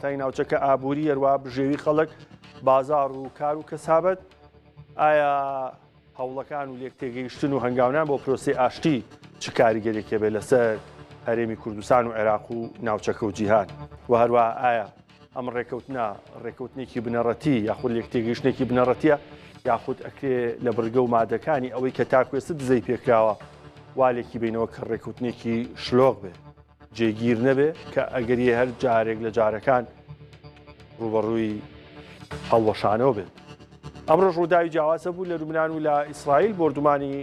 وڵاتانی ناوچەکە ئابووری هەروە بژێوی خەڵک بازار و کار و کەسابەت ئایا هەوڵەکان و لێکتێگەیشتن و هەنگاونان بۆ پرۆسی ئاشتی چ کاریگەرێکە بێ لەسەر هەرێمی کوردستان و عێراق و ناوچەکە و جیهان و هەروە ئایا ئەم ڕێکەوتنێکی بنەڕەتی یاخود لێکتێگەیشتێکی بنەڕەتیە یاخود ئەکرێ لە بڕگە و مادەکانی ئەوەی کە تاکوێست دزەی پێکراوە والێکی بینەوە کە ڕێکوتنێکی شلۆغ بێ جێگیر نەبێ کە ئەگەریە هەر جارێک لە جارەکان ڕوبەڕووی هەڵوەشانەوە بێت. ئەمڕۆ ڕووداوی جیاوازە بوو لە لوبنان و لە ئیسرائیل بۆردومانی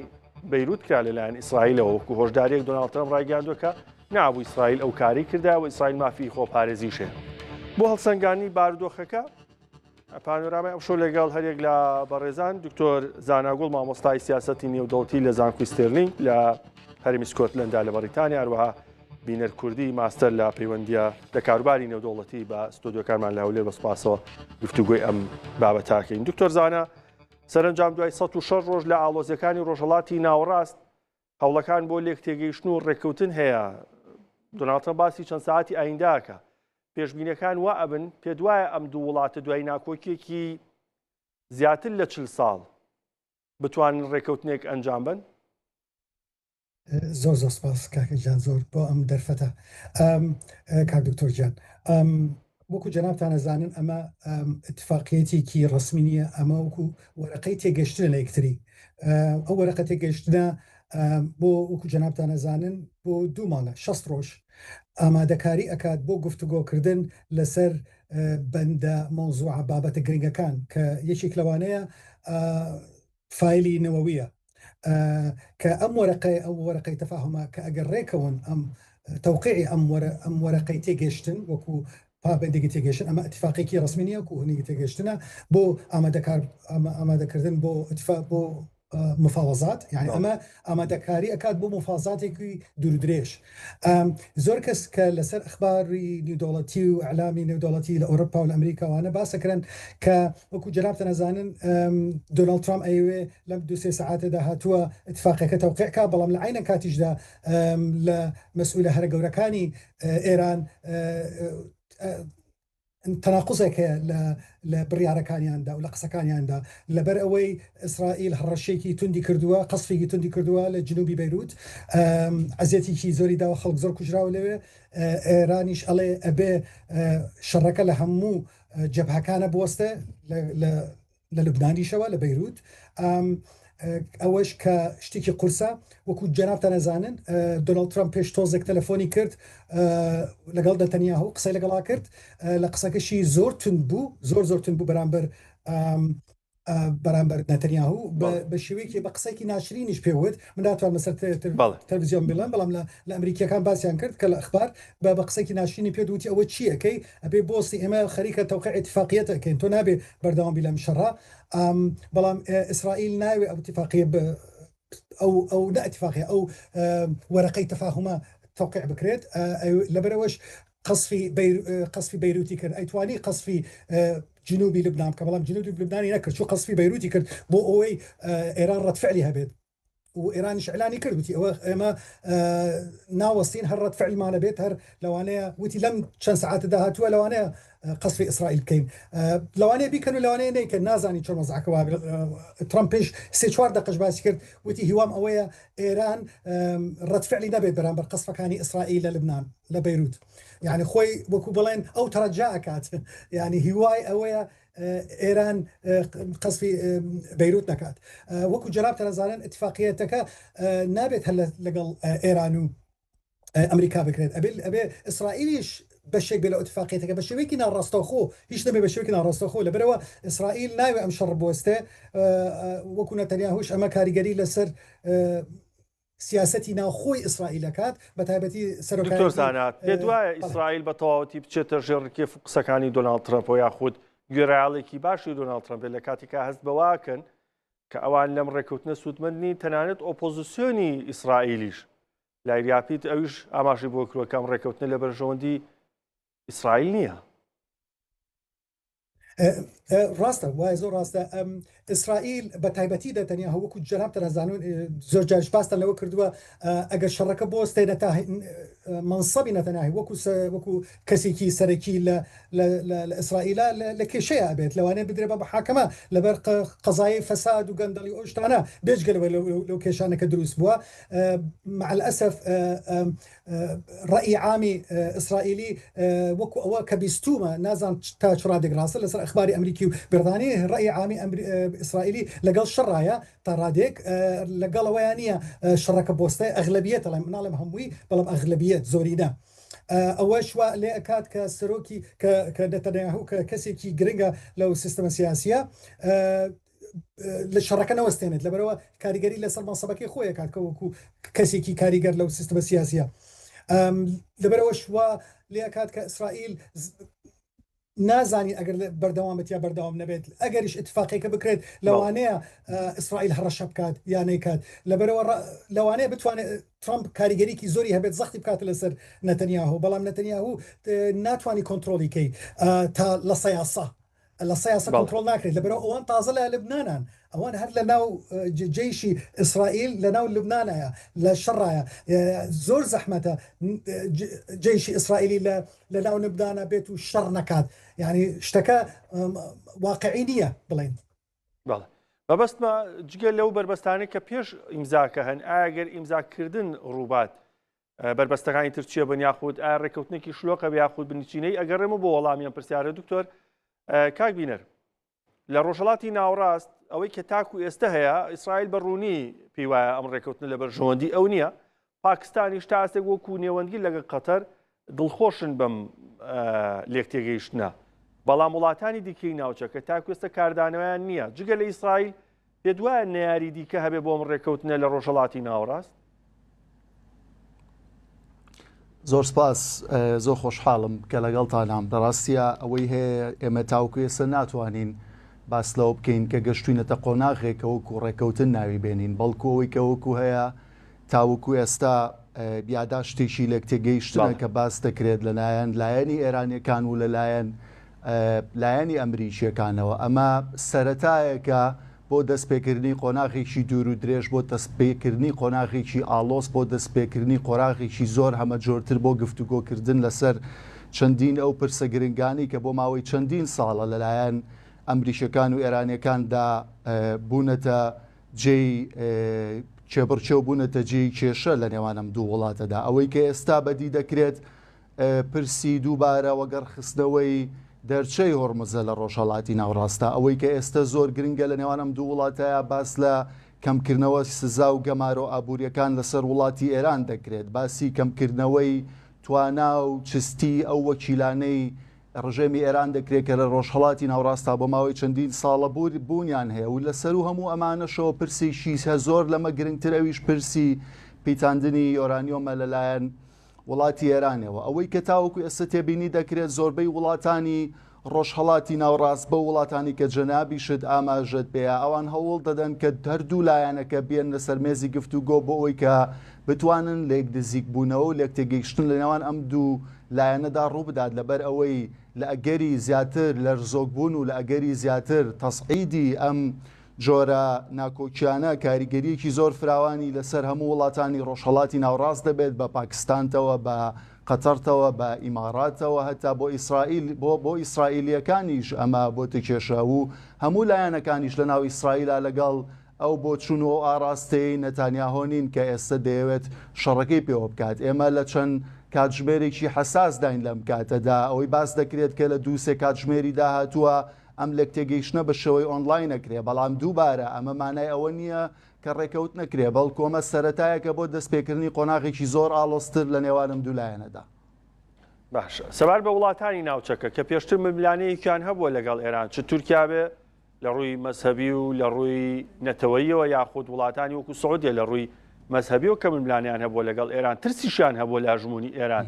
بەیروت کرا لەلایەن ئیسرائیلەوە وەکو هۆشدارێک دۆناڵد ترەمپ ڕایگەیاندووە کە نابوو ئیسرائیل ئەو کاری کردا و ئیسرائیل مافی خۆپارێزیشێ بۆ هەڵسەنگانی بارودۆخەکە. پانۆرامای ئەم شۆ لەگەڵ هەرێک لە بەڕێزان دکتۆر زاناگوڵ مامۆستای سیاسەتی نێودەوڵەتی لە زانکۆی ستێرلینگ لە هەرێمی سکۆتلەندا لە بەریتانیا، هەروەها بینەر کوردی ماستەر لە پەیوەندیە لە کاروباری نێودەوڵەتی بە ستۆدیۆکانمان لە هەولێر بەسپاسەوە گفتوگۆی ئەم بابەتاکەین. دکتۆر زانا، سەرنجام دوای 106 ڕۆژ لە ئاڵۆزیەکانی ڕۆژهەڵاتی ناوەڕاست هەوڵەکان بۆ لێکتێگەیشتن و ڕێککەوتن هەیە. دۆناڵد ترەمپ باسی چەند ساعتی ئاینداکە. پێشبینیەکان وا ئەبن پێ دوایە ئەم دوو وڵاتە دوای ناکۆکیێکی زیاتر لە 40 ساڵ بتوانن ڕێکەوتنێک ئەنجام بن؟ زۆر سپاس کاکە جان، زۆر بۆ ئەم دەرفەتە. کاک دکتۆر جان، وەکو جەنابتان ئەزانن ئەمە اتفاقیەتێکی ڕسمی نییە، ئەمە وەکو وەرەقەی تێگەشتنە لە یەکتری. ئەو وەرەقە تێگەشتنە بۆ وەکو جەنابتان ئەزانن بۆ 2 مانگە 60 ڕۆژ ئامادەکاری ئەکات بۆ گفتوگۆکردن لەسەر بەندە مۆزوعە بابەتە گرنگەکان کە یەکێک لەوانەیە فایلی نەوەویە کە ئەم وەرەقەی تەفاهمە کە ئەگەر ڕێکەون ئەم تەوقیعی ئەم وەرەقەی تێگەشتن وەکو پابندێکی تێگەشتن، ئەمە اتفاقێکی ڕسمی نییە و هەنێکی تێگەشتنە بۆ ئامادەکردن بۆ بۆ مفاوەزات، یعنی ئەمە ئامادەکاری ئەکات بۆ مفاوەزاتێکی دوورودرێژ. زۆر کەس کە لەسەر ئەخباری نێودەوڵەتی و ئەعلامی نێودەوڵەتی لە ئەوروپا و لە ئەمریکاوانە باسەکردن کە وەکو جەنابتان ئەزانن دۆناڵد ترامپ ئەیوێ لەم 2-3 ساعاتەدا هاتووە اتفاقەکە تەوقیعکە، بەڵام لە عینە کاتیشدا لە مەسئولە هەرە گەورەکانی ئێران تەناقوزێکە لە بڕیارەکانیاندا و لە قسەکانیاندا لەبەر ئەوەی ئیسرائیل هەڕەشێکی توندی کردووە، قەسفێکی توندی کردووە لە جنوبی بەیروت، عەزیەتێکی زۆری داوە، خەڵک زۆر کوژراوە لەوێ. ئێرانیش ئەڵێ ئەبێ شەڕەکە لە هەموو جەبهەکانە بوەستە لە لوبنانیشەوە لە بەیروت. ئەوەش کە شتێکی قورسە وەکو جەنابتان ئەزانن دۆناڵد ترامپ پێش تۆزێک تەلەفۆنی کرد لەگەڵ نەتەنیاهو، قسەی لەگەڵا کرد، لە قسەکەشی زۆر تند بوو، زۆر تند بوو بەرامبەر نەتەنیاهو بە شێوەیەکی بە قسەیەکی ناشرینیش پێوت. من ناتوانم لەسەر تەلەڤیزیۆن بڵێم، بەڵام لە ئەمریکیەکان باسییان کرد کە لە ئەخبار بە قسەیەکی ناشرینی پێدوتی ئەوە چیەکەی ئەبێ بۆستی ئێمە خەریکە تەوقیع اتفاقیەتەکەین، تۆ نابێ بەردەوام لەم شەڕە. بەڵام ئیسرائیل ناوێ ئەو اتفاقیە ئەو نە اتفاقیە ئەو وەرەقەی تەفاهمە تەوقیع بکرێت. لەبەرەوەش قەسفی بەیروتی کرد، ئەیتوانی قەسفی جنوبی لوبنان بکە، بەڵام جنوبی لوبنانی نەکرد، چۆ قەسفی بەیروتی کرد بۆ ئەوەی ئێران ڕەتفعلی هەبێت و ئێرانیش ئەعلانی کرد وتی ئێمە ناوەستین هەر ڕەتفعلمانە بێت، هەر لەوانەیە وتی لەم چەند ساعاتەدا هاتووە لەوانەیە قەسفی ئیسرائیل بکەین، لەوانەیە بیکەن و لەوانەیە نەیکەن، نازانی چۆن مەزعکەوە. ترامپ پێش 3-4 دقەش باسی کرد وتی هیوام ئەوەیە ئێران ڕەتفعلی نەبێت بەرامبەر قەسفەکانی ئیسرائیل لە لوبنان لە بەیروت، یعنی خۆی وەکو بڵێن ئەو تەرەجا ئەکات، یعنی هیوای ئەوەیە ئێران قەسفی بەیروت نەکات. وەکو جەنابتان ئەزانن اتفاقیەتەکە نابێت هەر لەگەڵ ئێران و ئەمریکا بکرێت، ئەبێ ئیسرائیلیش بەشێک بێ لە اتفاقیەتەکە بە شێوەیەکی ناڕاستەوخۆ، هیچ نەبێ بە شێوەیەکی ناڕاستەوخۆ. لەبەرەوە ئیسرائیل ناوێ ئەم شەڕ بوەستێ، وەکو نەتەنیاهوش ئەمە کاریگەری لەسەر سیاسەتی ناوخۆی ئیسرائیلەکات بە تایبەتی دکتۆر زانا، پێ دوایە ئیسرائیل بە تەواوەتی بچێتە ژێر ڕکێف و قسەکانی دۆناڵد ترامپ یاخود گوێڕایاڵێکی باشی دۆناڵد ترامپ لە کاتێکا هەست بەواکەن کە ئەوان لەم ڕێکەوتنە سوودمەندنی تەنانەت ئۆپۆزیسیۆنی ئیسرائیلیش لایریاپیت ئەویش ئاماژەی بۆ کردووە کەم ڕێکەوتنە لە بەرژەوەندی ئیسرائیل نییە. ڕاستە وای زۆر ڕاستە ئیسرائیل بە تایبەتی دەتەنیا وەکو جەناب تەنازانون زۆر جارش باستان لەوە کردووە ئەگەر شەڕەکە بۆستێ منسەبی نەتەناهی وەکو کەسێکی سەرەکی لە ئیسرائیلە لە کێشەیە ئەبێت لەوانەیە بدرێ بە حاکەمە لەبەر قەزای فەساد و گەندەڵی ئەو شتانە بێجگەلەوە لەو کێشانەکە دروست بووە مع الأسف ڕەئی عامی ئیسرائیلی وەکو ئەوە کە بیستومە نازان تا چ ڕادێک ڕاستە لەسەر ئەخباری ئەمریکی و بریتانی ڕەئی عامی ئیسرائیلی لەگەڵ شەڕایە تا ڕادێک لەگەڵەوەیان نییە شەڕەکە بۆستای ئەغلبیەت ئەڵێ مناڵێم هەمووی بەڵام ئەغلبیەت زۆرینە ئەوەش لێ ئەکات کە سەرۆکی کە نەتەنیاهو کە کەسێکی گرنگە لەو سیستەمە سیاسیە لە شەڕەکە نەوەستێنێت لەبەرەوە کاریگەری لەسەر مەنسەبەکەی خۆی کات کە وەکو کەسێکی کاریگەر لەو سیستەمە سیاسیە لەبەرەوە شوە لێ ئەکات کە ئیسرائیل نازانی ئەگەر بەردەوامەت یا بەردەوام نەبێت ئەگەریش اتفاقێکە بکرێت لەوانەیە ئیسرائیل هەڕەشە بکات یا نەیکات لەبەرەوە لەوانەیە بتوانێت ترامپ کاریگەریکی زۆری هەبێت زەختی بکاتە لەسەر نەتەنیاهو بەڵام نەتەنیاهو ناتوانانی کۆنتترۆلیکەی تا لە سەیاسە لە سەیاسە کۆنتترۆل ناکرێت لەبەرەوە ئەوان تازە لە لبنانان ئەوان هەر لە ناو جێیشی ئیسرائیل لە ناو لبنانایە لە شەڕایە زۆر زەحمەتە جێیشی ئیسرائیلی لە ناو لبنانە بێت و شەڕ نەکات یعنی شتەکە واقعی نییە بڵێن بەبەستمە جگە لەو بربەستانی کە پێش ئیمزاکە هەن ئاگەر ئیمزاکردن ڕووبات بربەستەکانی ترچیە بن یاخود ئا ڕێکەوتنێکی شلۆکە یاخود بنیچینەی ئەگەڕێمە بۆ وەڵامیان پرسیارە دکتۆر کاک بینەر لە ڕۆژهەڵاتی ناوڕاست ئەوەی کە تاکو ئێستا هەیە ئیسرائیل بەڕوونی پێی وایە ئەم ڕێکەوتن لە بەرژەوەندی ئەو نییە پاکستانیش تا ئەستێک وەکو نێوەندی لەگەڵ قەتەر دڵخۆشن بەم لێکتێگەیشتنە بەڵام وڵاتانی دیکەی ناوچەکە تاکو ئێستا کاردانەوەیان نییە جگە لە ئیسرائیل پێ دوایە نەیاری دیکە هەبێ بۆ ئەم ڕێکەوتنە لە ڕۆژهەڵاتی ناوڕاست زۆر سپاس زۆر خۆشحاڵم کە لەگەڵتانام بەڕاستیە ئەوەی هەیە ئێمە تاوکو ئێستا ناتوانین باس لەوە بکەین کە گەشتوینەتە قۆناغێکە وەکو ڕێکەوتن ناوی بێنین بەڵکو ئەوەی کە وەکو هەیە تاوەکو ئێستا بیادا شتێکی لە تێگەیشتنە کە باس دەکرێت لایەنی ئێرانیەکان و لایەنی ئەمریکیەکانەوە ئەمە سەرەتایەکە بۆ دەستپێکردنی قۆناغێکی دوور و درێژ بۆ دەستپێکردنی قۆناغێکی ئالۆس بۆ دەستپێکردنی قۆراغێکی زۆر هەمە جۆرتر بۆ گفتوگۆکردن لەسەر چەندین ئەو پرسە گرنگانی کە بۆ ماوەی چەندین ساڵە لەلایەن ئەمریکیەکان و ئێرانیەکاندا بوونەتە جێی کێبڕچێ و بوونەتە جێی کێشە لە نێوانم دوو وڵاتەدا ئەوەی کە ئێستا بەدی دەکرێت پرسی دووبارە وەگەڕخستنەوەی دەرچەی هۆرمزە لە ڕۆژهەڵاتی ناوڕاستە ئەوەی کە ئێستا زۆر گرنگە لە نێوانم دوو وڵاتەیە باس لە کەمکردنەوە سزا و گەمارۆ ئابوووریەکان لەسەر وڵاتی ئێران دەکرێت باسی کەمکردنەوەی توانا و چستی ئەو وەکیلانەی ڕژێمی ئێران دەکرێت کە لە ڕۆژهەڵاتی ناوڕاستە بۆ ماوەی چەندین ساڵە بوونیان هەیە و لەسەر و هەموو ئەمانەشەوە پرسێکی هە زۆر لەمە گرنگتر ئەویش پرسی پیتاندنی یۆرانیۆمە لەلایەن وڵاتی ئێرانەوە ئەوەی کە تاوەکو ئێستا تێبینی دەکرێت زۆربەی وڵاتانی ڕۆژهەڵاتی ناوڕاست بە وڵاتانی کە جەنابی شت ئاماژەت بێ ئەوان هەوڵ دەدەن کە هەردوو لایەنەکە بێن لەسەر مێزی گفتوگۆ بۆ ئەوەی کە بتوانن لێک نزیک بوونەوە و لێک تێگەیشتن لە نێوان ئەم دوو لایەنەدا ڕوو بدات لەبەر ئەوەی لە ئەگەری زیاتر لە ڕزۆکبوون و لە ئەگەری زیاتر تەسعیدی ئەم جۆرە ناکۆکیانە کاریگەریەکی زۆر فراوانی لەسەر هەموو وڵاتانی ڕۆژهەڵاتی ناوڕاست دەبێت بە پاکستانتەوە بە قەتەرتەوە بە ئیماراتەوە هەتا بۆ ئیسرائیل بۆ ئیسرائیلیەکانیش ئەمە بۆتە کێشە و هەموو لایەنەکانیش لە ناو ئیسرائیلە لەگەڵ ئەو بۆ چوون و ئاراستەی نەتانیاهۆنین کە ئێستا دەیەوێت شەڕەکەی پێوە بکات ئێمە لە چەند کاتژمێرێکی حەساس داین لەم کاتەدا ئەوەی باس دەکرێت کە لە دووسێ کاتژمێری داهاتووە ئەم لێک تێگەیشتنە بە شێوەی ئۆنلاین نەکرێ بەڵام دووبارە ئەمە مانای ئەوە نییە کە ڕێکەوت نەکرێ بەڵکۆمە سەرەتایەکە بۆ دەستپێکردنی قۆناغێکی زۆر ئاڵۆستر لە نێوانم دوولایەنەدا. باشە سەبار بە وڵاتانی ناوچەکە کە پێشتر مملانەیەکیان هەبووە لەگەڵ ئێران چ تورکیا بێ لە ڕووی مەزهەبی و لە ڕووی نەتەوەییەوە یاخود وڵاتانی وەکو سعودیە لە ڕووی مەزهەبیەوە کە مملانیان هەبووە لەگەڵ ئێران ترسیشان هەبووە لە ژمونی ئێران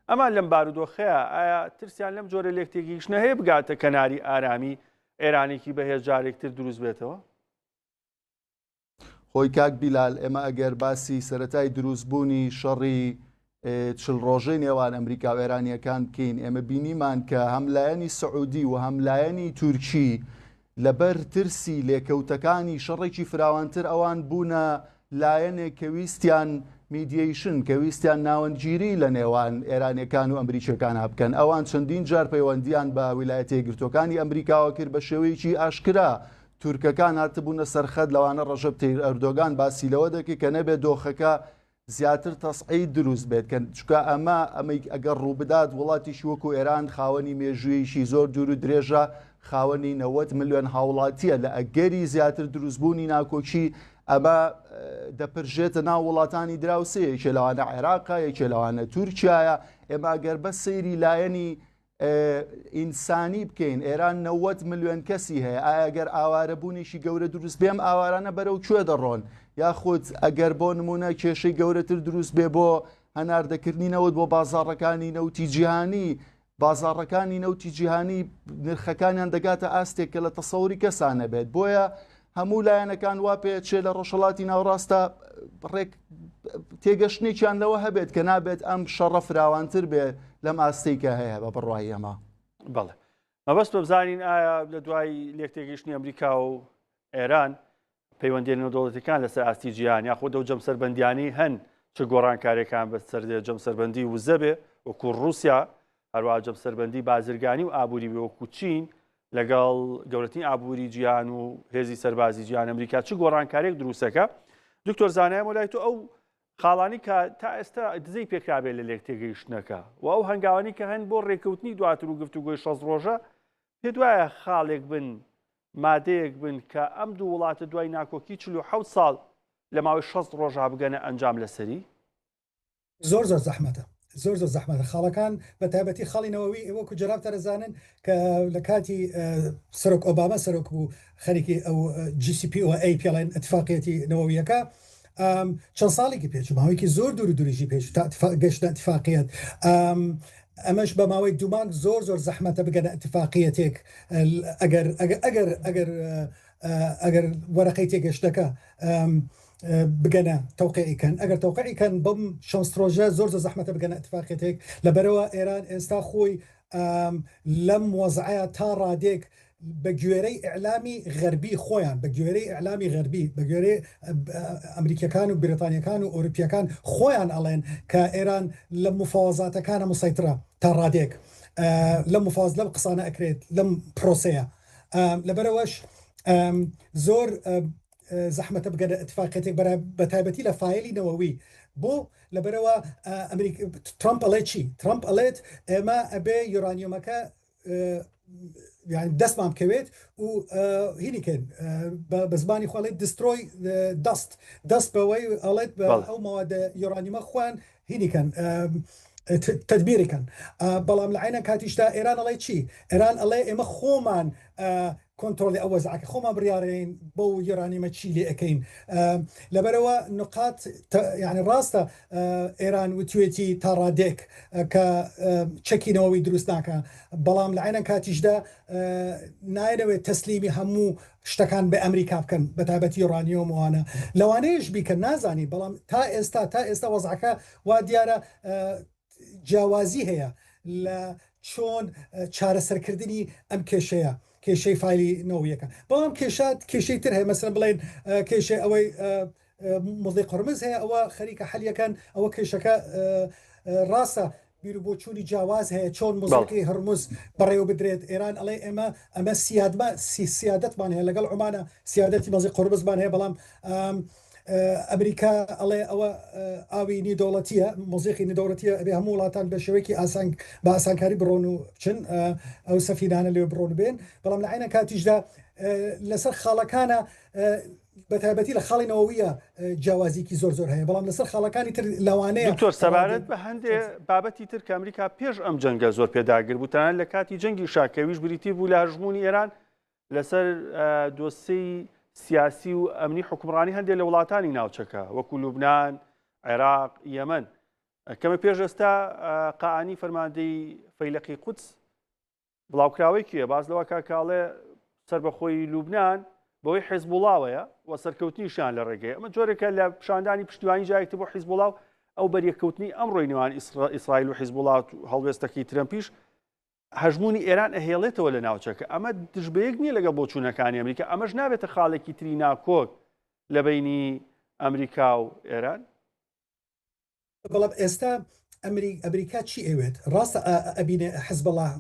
ئەمان لەم بارودۆخەیە ئایا ترسیان لەم جۆرە لێکتێگەیشتنە هەیە بگاتە کەناری ئارامی ئێرانێکی بەهێز جارێکتر دروست بێتەوە؟ خۆی کاک بیلال ئێمە ئەگەر باسی سەرەتای دروستبوونی شەڕی چل ڕۆژەی نێوان ئەمریکا و ئێرانیەکان بکەین ئێمە بینیمان کە هەملایەنی سعودی و هەملایەنی تورکی لەبەر ترسی لێکەوتەکانی شەڕێکی فراوانتر ئەوان بوونە لایەنێک کە ویستیان میدیەیشن کە ویستیان ناوەندگیری لە نێوان ئێرانیەکان و ئەمریکیەکان بکەن ئەوان چەندین جار پەیوەندیان بە ویلایەتە یەکگرتووەکانی ئەمریکاوە کرد بە شێوەیەکی ئاشکرا تورکەکان هاتبوونە سەرخەت لەوانە ڕەژەب تەیب ئەردۆغان باسی لەوە دەکەی کە نەبێت دۆخەکە زیاتر تەسعید دروست بێت کە چکە ئەمەی ئەگەر ڕووبدات وڵاتیشی وەکو ئێران خاوەنی مێژوویشی زۆر دوور و درێژە خاوەنی 90 ملیۆن هاوڵاتیە لە ئەگەری زیاتر دروستبوونی ناکۆچی ئەمە دەپرژێتە ناو وڵاتانی دراوسێ یەکێ لەوانە عێراقا یەکێ لەوانە تورکیایە ئێمە ئەگەر بە سەیری لایەنی ئینسانی بکەین ئێران 90 ملیۆن کەسی هەیە ئاگەر ئاوارەبوونیشی گەورە دروست بێم ئاوارانە بەرەو کوێ دەڕۆن یاخود ئەگەر بۆ نمونە کێشەی گەورەتر دروست بێ بۆ هەناردەکردنەوەت بۆ بازاڕەکانی نەوتی جیهانی بازاڕەکانی نەوتی جیهانی نرخەکانیان دەگاتە ئاستێک کە لە تەسەوری کەسانە بێت بۆیە هەموو لایەنەکان وا پێچێ لە ڕۆژهەڵاتی ناوڕاستە ڕێک تێگەشتێکیان لەوە هەبێت کە نابێت ئەم شەڕە فراوانتر بێ لەم ئاستەی کە هەیە بە بڕواایی ئەمە بەڵێ مەبەست بە بزانین ئایا لە دوای لێکتێگەیشتنی ئەمریکا و ئێران پەیوەندیە نێودەوڵەتیەکان لەسەر ئاستی جیهان یاخۆ دەو جەمسەربەندیانی هەن چ گۆڕانکاریەکان بە سەر جەمسەربەندی وزە بێ وەکو ڕووسیا هەروە جەمسەربەندی بازرگانی و ئابووری بێ وەکو چین لەگەڵ گەورەترین ئابووری جیهان و هێزی سەربازی جیهان ئەمریکا چ گۆڕانکارێک دروستەکە دکتۆر زانایە وەلای تۆ ئەو خاڵانی کە تا ئێستا دزەی پێکرابێت لە لێکتێگەیشتنەکە و ئەو هەنگاوانی کە هەن بۆ ڕێکەوتنی دواتر و گفتوگۆی 6 ڕۆژە پێ دوایە خاڵێک بن مادەیەک بن کە ئەم دوو وڵاتە دوای ناکۆکی 47 ساڵ لە ماوەی 6 ڕۆژە بگەنە ئەنجام لەسەری زۆر زەحمەتە زۆر زەحمەتە خاڵەکان بە تایبەتی خاڵینەوەوی ئێوە کوجراب تەرەزانن کە لە کاتی سەرۆک ئۆباما سەرۆک بوو خەریکی ئەو GCPOA پێڵێن ئەتفاقیەتی نەوەویەکە چەند ساڵێکی پێچ ماوەیەکی زۆر دوور دوریژی پێش گەشتە ئەتفاقیەت ئەمەش بە ماوەی دوومان زۆر زەحمەتە بگەنە ئەتفاقیەتێک ئەگەر وەرەقەی تێگەشتەکە بگەنە تەوقیعیکەن ئەگەر تەوقیعیکەن بەم شەڕۆژە زۆر زەحمەتە بگەنە ئەتفاقیەتێک لەبەرەوە ئێران ئێستا خۆی لەم وەزعەیە تا ڕادێک بە گوێرەی ئیعلامی غەربی خۆیان بە گوێرەی ئیعلامی غەربی بە گوێرەی ئەمریکەکان و بریتانیەکان و ئۆروپیەکان خۆیان ئەڵێن کە ئێران لە مفاوەزاتەکانە مسەیترە تا ڕادێک لەم مفاوەز لەم قسانە ئەکرێت لەم پرۆسەیە لەبەرەوەش زۆر زەحمەتە بگەنە ئەتفاقیەتێک بە تایبەتی لە فایلی نەوەوی بۆ لەبەرەوە ترامپ ئەڵێ چی ترامپ ئەڵێت ئێمە ئەبێ یۆرانیۆمەکە یعنی دەستمان بکەوێت و هینیکەن بە زمانی خۆڵێت دسترۆی دەست بەوەی ئەڵێت بە ئەو ماوەدە یۆرانیمە خوان هینیکەن تدبیرەکەن بەڵام لە عینە کاتیشتا ئێران ئەڵێ چی ئێران ئەڵێ ئێمە خۆمان کۆنتترۆلی ئەو وەزعکە خۆمان بڕیارین بۆ یۆرانیمە چی لێ ئەەکەین لەبەرەوە نقاط یعنی ڕاستە ئێران وتوێتی تا ڕادێک کە چەکینەوەی دروست ناکە بەڵام لە عینە کاتیشدا نایەوێت تەسلیمی هەموو شتەکان بە ئەمریکا بکەن بە تایبەتی یۆرانیۆم وانە لەوانەیەش بیکە نازانی بەڵام تا ئێستا وەزعەکە وا دیارە جیاوازی هەیە لە چۆن چارەسەرکردنی ئەم کێشەیە کێشەی فایلی نەوەیەکە بەڵام کێشەی تر هەیە مەسەن بڵێن کێشەی ئەوەی مڵی قرمز هەیە ئەوە خەریکە حەلیەکان ئەوە کێشەکە ڕاستە بیر بۆ چوونی جیاواز هەیە چۆن مۆزیقی هەرموز بەڕێوە بدرێت ئێران ئەڵێ ئەمە سیادەتمان هەیە لەگەڵ عمانە سیادەتی مەزی قرمزمان هەیە بەڵام ئەمریکا ئەڵێ ئەوە ئاوی نیدەوڵەتیە مۆزیقی نیدەوڵەتیە ئەبێ هەموو وڵاتان بە شێوەیەکی بە ئاسانکاری بڕۆن و بچن ئەو سەفینانە لێ بڕۆن بێن بەڵام لە عینە کاتیشدا لەسەر خاڵەکانە بە تایبەتی لە خاڵی نەوەویە جیاوازیکی زۆر هەیە بەڵام لەسەر خاڵەکانی تر لەوانەیە دکتۆر سەبارەت بە هەندێک بابەتی تر کە ئەمریکا پێش ئەم جەنگە زۆر پێداگر بوو تەنانەت لە کاتی جەنگی شاکەویش بریتی بوو لە هەژمونی ئێران لەسەر دۆسەی سیاسی و ئەمنی حکومڕانی هەندێک لە وڵاتانی ناوچەکە وەکو لوبنان عێراق یەمەن کەمە پێش ئێستا قائانی فەرماندەی فەیلقی قودس بڵاوکراوەیەکیە باز لەوە کاکاڵێ سەربەخۆی لوبنان بۆی حیزبوڵاوەیە و سەرکەوتنیشان لە ڕێگەی ئەمە جۆرێکە لە پیشاندانی پشتیوانی جایەکتر بۆ حیزبوڵاو ئەو بەریەکەوتنی ئەمڕۆی نێوان ئیسرائیل و حیزب وڵات و هەڵوێستەکەی ترەمپیش هەژمونی ئێران ئەهێڵێتەوە لە ناوچەکە. ئەمە دژبەیەک نییە لەگەڵ بۆچوونەکانی ئەمریکا، ئەمەش نابێتە خاڵێکی تری ناکۆک لە بینی ئەمریکا و ئێران. بەڵام ئێستا ئەمریکا چی ئەوێت؟ ڕاستە ئەبینێ حیزبڵڵاه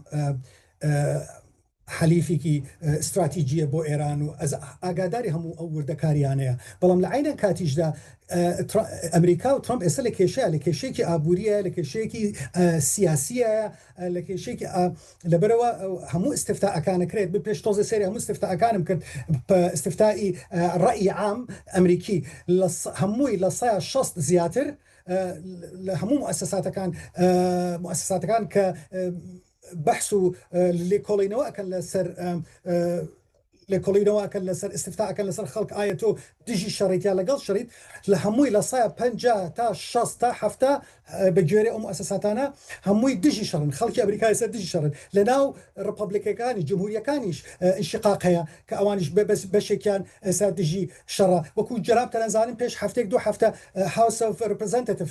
حەلیفێکی استراتیجیە بۆ ئێران و ئاگاداری هەموو ئەو وردەکاریانەیە، بەڵام لە عینە کاتیشدا ئەمریکا و ترامپ ئێستا لە کێشەیە، لە کێشەیەکی ئابووریە، لە کێشەیەکی سیاسیە، لە کێشەیەکی لەبەرەوە هەموو ئستفتاءەکانە کرێت بە پێش تۆزە سێری هەموو استفتاءەکانم کرد استفتائی ڕەئی عام ئەمریکی هەمووی لە 160 زیاتر لە هەموو مؤسساتەکان کە بەحث و لێکۆڵینەوەکەن لەسەر استفتاءەکەن لەسەر خەڵک ئایا تۆ دژی شەڕیتیان لەگەڵ شەڕیت لە هەمووی لە 150 تا 60 تا 70 بەگوێرە ئەو مؤسساتانە هەمووی دژی شەڕن، خەڵکی ئەمریکای سەر دژی شەڕن. لەناو ڕپەبلیکەکانی جمهوریەکانیش انشقاق هەیە کە ئەوانیش بەشێکیان ئێستا دژی شەڕە. وەکو جەراب تەنەزانین پێش هەفتێک دو هەفتە هاوس ئۆف ڕپرزەنتەتیڤ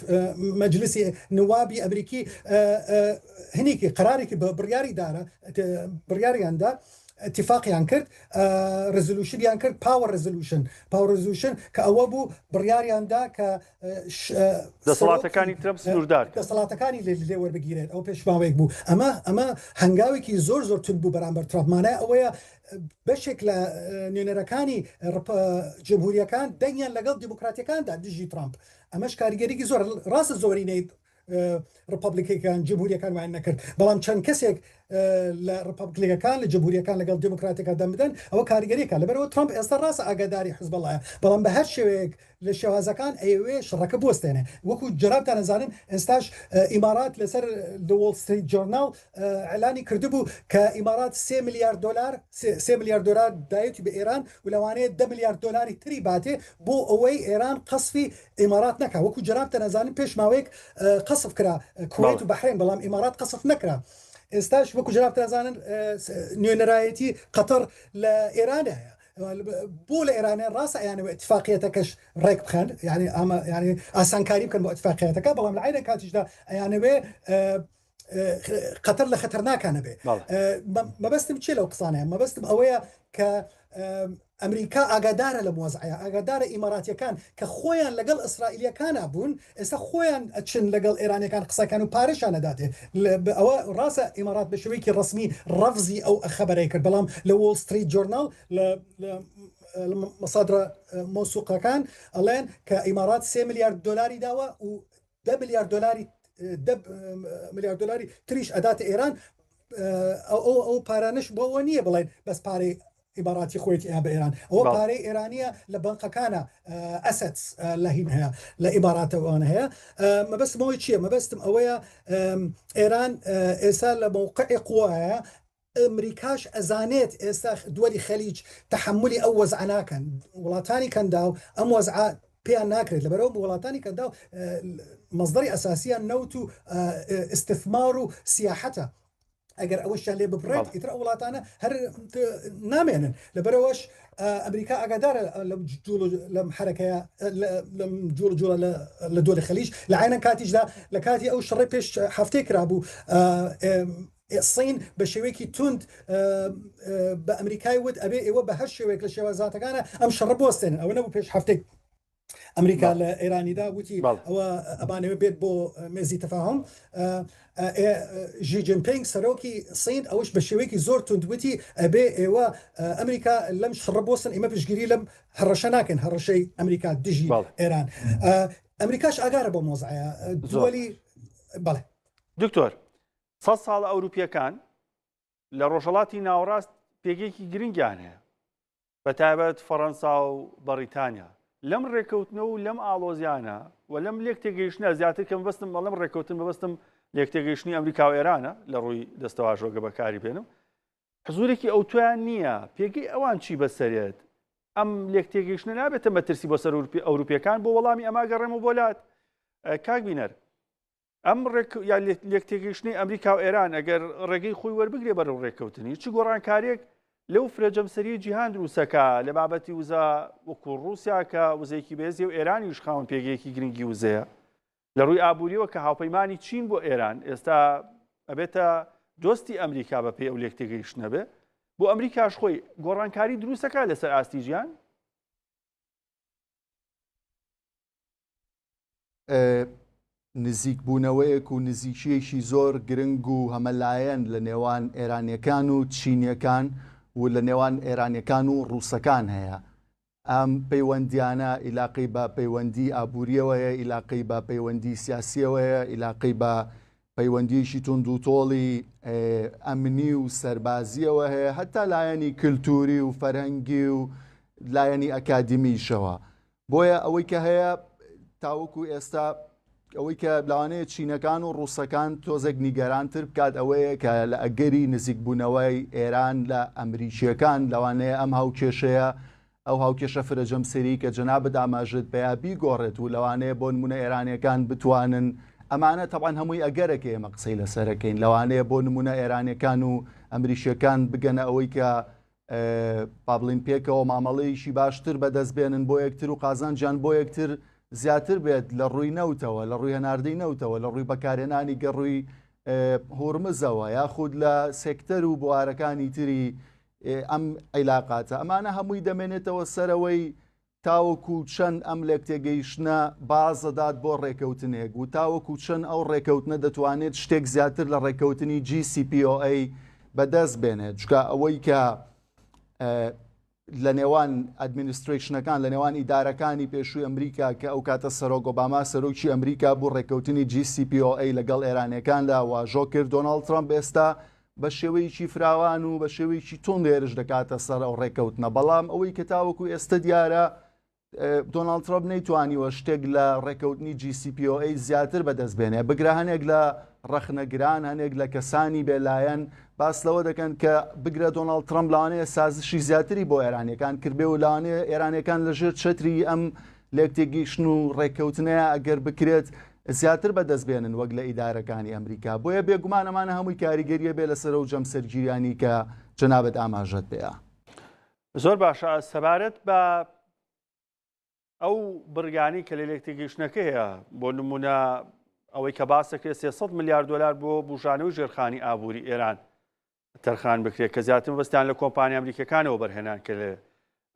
مەجلیسی نوابی ئەمریکی هەنێکی قەرارێکی بە بڕیاریاندا اتفاقیان کرد، رزولوشنیان کرد، پاور رزولوشن کە ئەوە بوو بڕیاریاندا کە دەسەڵاتەکانی ترەمپ سنووردار دەسەڵاتەکانی لێ وەربگیرێت. ئەو پێشماوەیەک بوو. ئەمە هەنگاوێکی زۆر تون بوو بەرامبەر ترامپ. مانای ئەوەیە بەشێک لە نوێنەرەکانی جمهوریەکان دەنگیان لەگەڵ دیموکراتیەکاندا دژی ترامپ. ئەمەش کاریگەریکی زۆر ڕاستە زۆرینەی ڕپبلیکەکان جمهوریەکان وان نەکرد، بەڵام چەند کەسێک لە ڕپبلیکەکان لە جمهوریەکان لەگەڵ دیموکراتەکە دەم بدەن ئەوە کاریگەریەکە. لەبەرەوە ترامپ ئێستا ڕاستە ئاگاداری حیزبڵڵایە، بەڵام بە هەر شێوەیەک لە شێوازەکان ئەوێ شەڕەکە بوەستێنێ. وەکو جەرابتان نەزانن ئێستاش ئیمارات لەسەر وۆڵ ستریت جۆرناڵ ئەعلانی کردبوو کە ئیمارات 3 میلیارد دلار دایەتی بە ئێران و لەوانەیە 10 میلیارد دلاری تری باتێ بۆ ئەوەی ئێران قەسفی ئیمارات نەکا. وەکو جەرابتان نەزانن پێش ماوەیەک قەسف کرا کوێت و بەحرین، بەڵام ئیمارات قەسف نەکرا. ئێستاش وەکو جەراب تەنەزانن نوێنەرایەتی قەتەر لە ئێرانە هەیە. بۆ لە ئێرانە ڕاستە ئەیانەوە اتفاقیەتەکەش ڕێک بخەن، ینی ئاسانکاری بکەن بۆ اتفاقیەتەکە، بەڵام لە عینە کاتیشدا ئەیانەوێ قەتەر لە خەتەرناکانە بێ. مەبەستم چێ لەو قسانەیە؟ مەبەستم ئەوەیە کە ئەمریکا ئاگادارە لە مۆزعەیە، ئاگادارە ئیماراتیەکان کە خۆیان لەگەڵ ئیسرائیلیەکانە بوون ئێستا خۆیان ئەچن لەگەڵ ئێرانیەکان قسەکان و پارێشانە دادێ. ئەوە ڕاستە ئیمارات بە شێوەیەکی ڕسمی ڕەفزی ئەو خەبەرەی کرد، بەڵام لە وۆڵ ستریت جۆرناڵ لە مەسادرە مۆسوقەکان ئەڵێن کە ئیمارات 3 میلیارد دلاری داوە و 10 میلیارد دلاری تریش ئەداتە ئێران. ئەو پارانش بۆەوە نییە بڵێن بەس پارەی ئیماراتی خۆیەتی بە ئێران، ئەوە پارەی ئێرانیە لە بەنقەکانە ئەسەت لە هین هەیە لە ئیماراتەوەوانە هەیە. مەبەستمەوەی چییە؟ مەبەستم ئەوەیە ئێران ئێستا لە موقعی قووایە، ئەمریکاش ئەزانێت ئێستا دووەلی خەلیج تەحملی ئەو وەزع ناکەن، وڵاتانی کەندا و ئەم وەزع پێیان ناکرێت. لەبەرەوە وڵاتانی کەندا مەصدەری ئەساسیان نەوت و استثمار و سیاحەتە. ئەگەر ئەوەشیان لێ ببڕێت ئیتر ئەو وڵاتانە هەر نامێنن. لەبەرەوەش ئەمریکا ئاگادارە لەم حرەکەیە لەم جوڵە لە دۆڵی خەلیج. لە عینە کاتیشدا لە کاتی ئەو شەڕی پێش هەفتەی کرابوو سین بە شێوەیەکی تند بە ئەمریکای وت ئەبێ ئێوە بە هەر شێوەیەک لە شێوازاتەکانە ئەم شەڕە بوەستێنن. ئەوە نەبوو پێش هەفتێک ئەمریکا لە ئێرانیدا وتی ئەوە ئەبانەوە بێت بۆ مێزی تەفاهم. ژی جینپینگ سەرۆکی سین ئەوش بە شێوەیەکی زۆر توندوتی ئەبێ ئێوە ئەمریکا لەم شڕە بۆستن، ئێمە پشگیری لەم هەڕەشە ناکەن، هەڕەشەی ئەمریکا دژی ئێران. ئەمریکاش ئاگارە بۆ مۆزعەیە دووەلی. بەڵێ دکتۆر 100 ساڵە ئەوروپیەکان لە ڕۆژهەڵاتی ناوەڕاست پێگەیەکی گرنگیان هەیە، بەتایبەت فەڕەنسا و بەریتانیا. لەم ڕێکەوتنەوە و لەم ئاڵۆزیانە و لەم لێک تێگەیشتنە زیاتر کەم بەستم بەڵام ڕێکەوتن بەبستم لێک تێگەیشتنی ئەمریکا و ئێرانە لە ڕووی دەستەواژۆگە بەکاری بێنم. حزورێکی ئەو تویان نییە، پێگەی ئەوان چی بەسەرێت؟ ئەم لێک تێگەیشتنە نابێتە مەترسی بۆ سەر ئەوروپیەکان بۆ وەڵامی ئەما گەڕێم و بۆلات. کاک بینەر، ئەم لێک تێگەیشتنی ئەمریکا و ئێران ئەگەر ڕێگەی خۆی وەربگرێ بەرەو ڕێکەوتنی چ گۆڕانکاریەک لەو فرەجەمسەری جیهان دروستەکە لە بابەتی وزە وەکو ڕووسیا کە وزەیەکی بێزی و ئێرانیش خاوەن پێگەیەکی گرنگی وزەیە. لە ڕووی ئابووریەوە کە هاوپەیمانی چین بۆ ئێران ئێستا ئەبێتە دۆستی ئەمریکا بە پێی ئەو لێکتێگەیشتنە بێ بۆ ئەمریکاش خۆی گۆڕانکاری دروستەکە لەسەر ئاستی ژیان؟ نزیک بوونەوەیەک و نزیکیەکی زۆر گرنگ و هەمەلایەن لە نێوان ئێرانیەکان و چینیەکان و لە نێوان ئێرانیەکان و ڕووسەکان هەیە. ئەم پەیوەندیانە ئیلاقی بە پەیوەندی ئابووریەوەیە، ئیلاقی بە پەیوەندی سیاسیەوەیە، ئیلاقی بە پەیوەندیشی تونند و تۆڵی ئەمنی و سەربازیەوە هەیە، هەتا لایەنی کللتوری و فەرهەنگی و لایەنی ئەکادمیشەوە. بۆیە ئەوەی کە هەیە تاوەکو ئێستا ئەوەی کە لەوانەیە چینەکان و ڕووسەکان تۆزێک نیگەرانتر بکات ئەوەیە کە لە ئەگەری نزیک بوونەوەی ئێران لە ئەمریکیەکان لەوانەیە ئەم هاوکێشەیە ئەو هاوکێشە فرەجەمسەری کە جەنابەت ئاماژت بەیابی گۆڕێت و لەوانەیە بۆ نمونە ئێرانیەکان بتوانن ئەمانە تەبان هەمووی ئەگەرەکە ئێمە قسەی لەسەرەکەین، لەوانەیە بۆ نمونە ئێرانیەکان و ئەمریکیەکان بگەنە ئەوەی کە پابلین پێکەوە مامەڵەیەکی باشتر بەدەستبێنن بۆ یەکتر و قازانجیان بۆ یەکتر زیاتر بێت لە ڕووی نەوتەوە، لە ڕووی هەناردەی نەوتەوە، لە ڕووی بەکارهێنانی گەڕووی هۆرمزەوە یاخود لە سێکتەر و بوارەکانی تری ئەم عیلاقاتە. ئەمانە هەمووی دەمێنێتەوە سەرەوەی تاوەکو چەند ئەم لێک تێگەیشتنە بازەدات بۆ ڕێکەوتنێک و تاوەکو چەند ئەو ڕێکەوتنە دەتوانێت شتێک زیاتر لە ڕێکەوتنی GCPOA بەدەست بێنێت. چکە ئەوەی کە لە نێوان ئەدمینستریشنەکان لە نێوان ئیدارەکانی پێشووی ئەمریکا کە ئەو کاتە سەرۆک ئۆباما سەرۆکی ئەمریکا بۆ ڕێکەوتنی GCPOA لەگەڵ ئێرانیەکاندا واژۆ کرد، دۆناڵد ترامپ ئێستا بە شێوەیەکی فراوان و بە شێوەیەکی تۆند هێرش دەکاتە سەر ئەو ڕێکەوتنە. بەڵام ئەوەی کە تاوەکو ئێستا دیارە دۆناڵد ترامپ نەیتوانیوە شتێک لە ڕێکەوتنی GCPOA زیاتر بەدەستبێنێ. بگرە هەنێک لە ڕەخنەگران، هەنێک لە کەسانی بێلایەن باس لەوە دەکەن کە بگرە دۆناڵد ترامپ لەوانەیە سازشی زیاتری بۆ ئێرانیەکان کردبێ و لەوانەیە ئێرانیەکان لەژێر چەتری ئەم لێکتێگەیشتن و ڕێکەوتنەیە ئەگەر بکرێت زیاتر بەدەستبێنن وەک لە ئیدارەکانی ئەمریکا. بۆیە بێگومان ئەمانە هەمووی کاریگەریە بێ لەسەر و جەمسەرگیریانی کە جەنابەت ئاماژەت بێە. زۆر باشە. سەبارەت بە ئەو بڕیانی کە لە لێکتێگەیشتنەکە هەیە، بۆ نمونە ئەوەی کە باسەکرێت 300 میلیارد دلار بۆ بژانەوەی ژێرخانی ئابووری ئێران تەرخان بکرێت کە زیاتر بەستیان لە کۆمپانیا ئەمریکەکانەوە بەرهێنان کرێت.